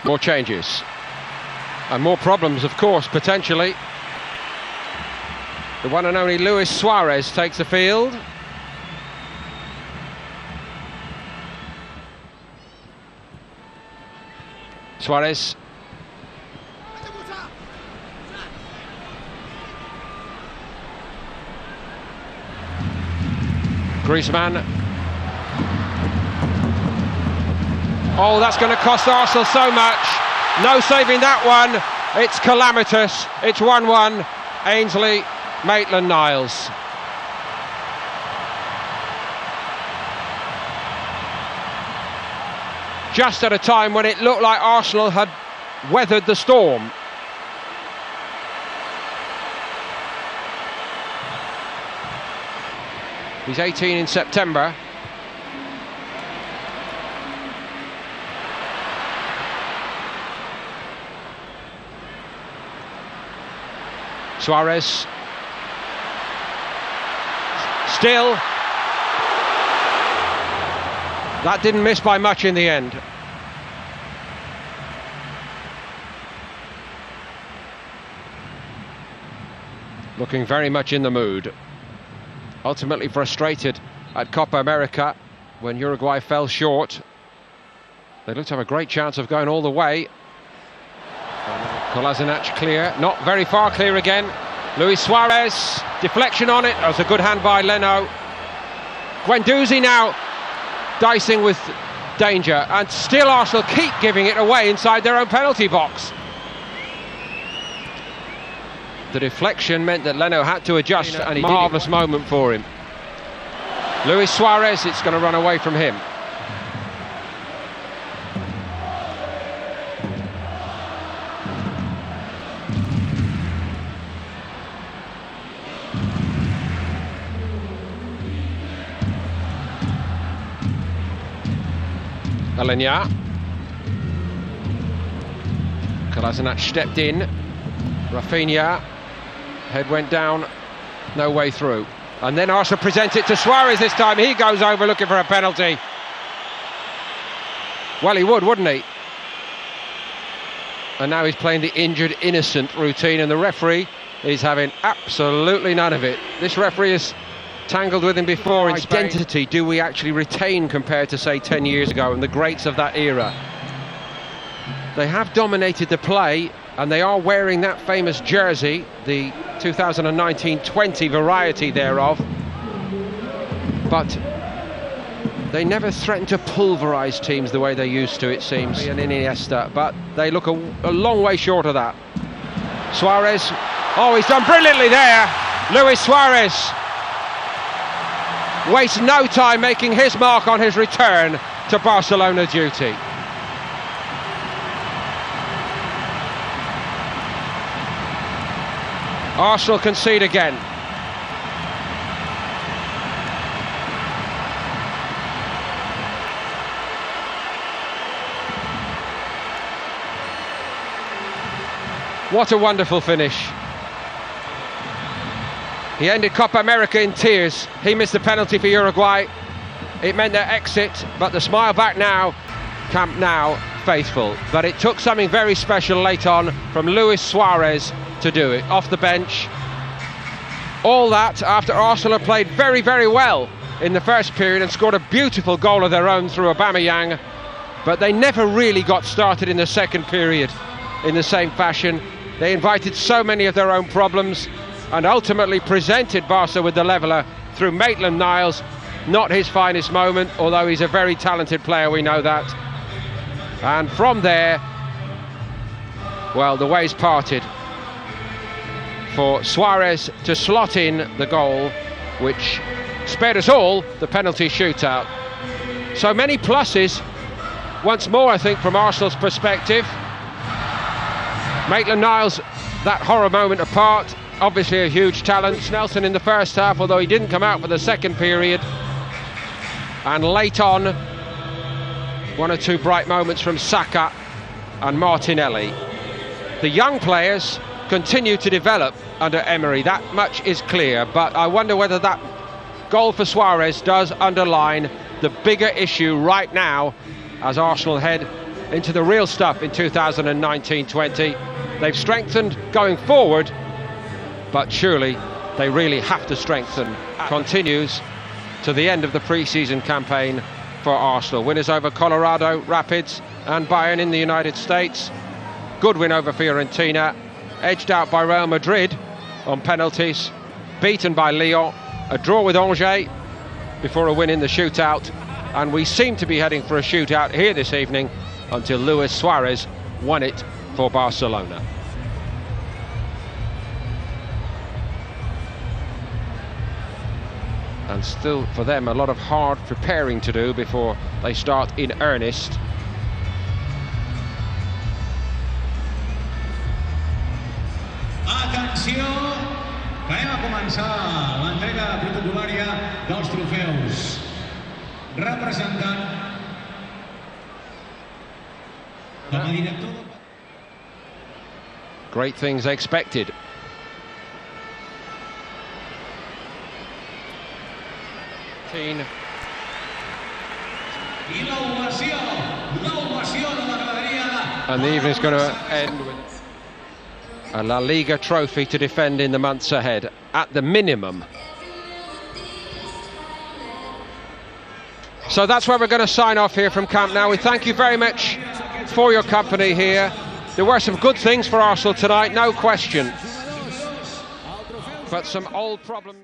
More changes. And more problems, of course, potentially. The one and only Suarez takes the field. Suarez. Griezmann. Oh, that's going to cost Arsenal so much. No saving that one. It's calamitous. It's 1-1. Ainsley, Maitland-Niles. Just at a time when it looked like Arsenal had weathered the storm. He's 18 in September. Suarez. Still. That didn't miss by much in the end. Looking very much in the mood. Ultimately frustrated at Copa America when Uruguay fell short. They looked to have a great chance of going all the way. Kolasinac clear, not very far clear again. Suarez, deflection on it. That was a good hand by Leno. Guendouzi now dicing with danger, and still Arsenal keep giving it away inside their own penalty box. The deflection meant that Leno had to adjust, and a marvellous moment for him. Suarez, it's going to run away from him. Alenya. Kolasinac stepped in. Rafinha. Head went down. No way through. And then Arsenal present it to Suarez this time. He goes over looking for a penalty. Well, he would, wouldn't he? And now he's playing the injured innocent routine, and the referee is having absolutely none of it. This referee is tangled with him before in Spain. Identity do we actually retain compared to, say, 10 years ago and the greats of that era? They have dominated the play, and they are wearing that famous jersey, the 2019-20 variety thereof, but they never threaten to pulverise teams the way they used to, it seems, and Iniesta, but they look a long way short of that. Suarez, oh, he's done brilliantly there. Suarez wastes no time making his mark on his return to Barcelona duty. Arsenal concede again. What a wonderful finish. He ended Copa America in tears. He missed the penalty for Uruguay. It meant their exit, but the smile back now, Camp Nou faithful. But it took something very special late on from Suarez to do it. Off the bench. All that after Arsenal had played very, very well in the first period and scored a beautiful goal of their own through Aubameyang. But they never really got started in the second period in the same fashion. They invited so many of their own problems and ultimately presented Barca with the leveller through Maitland-Niles. Not his finest moment, although he's a very talented player, we know that. And from there, well, the ways parted for Suarez to slot in the goal, which spared us all the penalty shootout. So many pluses, once more, I think, from Arsenal's perspective. Maitland-Niles, that horror moment apart, obviously a huge talent. Nelson in the first half, although he didn't come out for the second period. And late on, one or two bright moments from Saka and Martinelli. The young players continue to develop under Emery, that much is clear, but I wonder whether that goal for Suarez does underline the bigger issue right now as Arsenal head into the real stuff in 2019-20. They've strengthened going forward, but surely they really have to strengthen. Continues to the end of the pre-season campaign for Arsenal. Winners over Colorado Rapids and Bayern in the United States. Good win over Fiorentina. Edged out by Real Madrid on penalties. Beaten by Lyon. A draw with Angers before a win in the shootout. And we seem to be heading for a shootout here this evening until Luis Suarez won it for Barcelona. And still for them a lot of hard preparing to do before they start in earnest. Atenció, que anem a començar l'entrega protocol·lària dels trofeus. Representant com a director. Great things expected. And the evening's going to end with a La Liga trophy to defend in the months ahead, at the minimum. So that's where we're going to sign off here from Camp Nou. We thank you very much for your company here. There were some good things for Arsenal tonight, no question. But some old problems.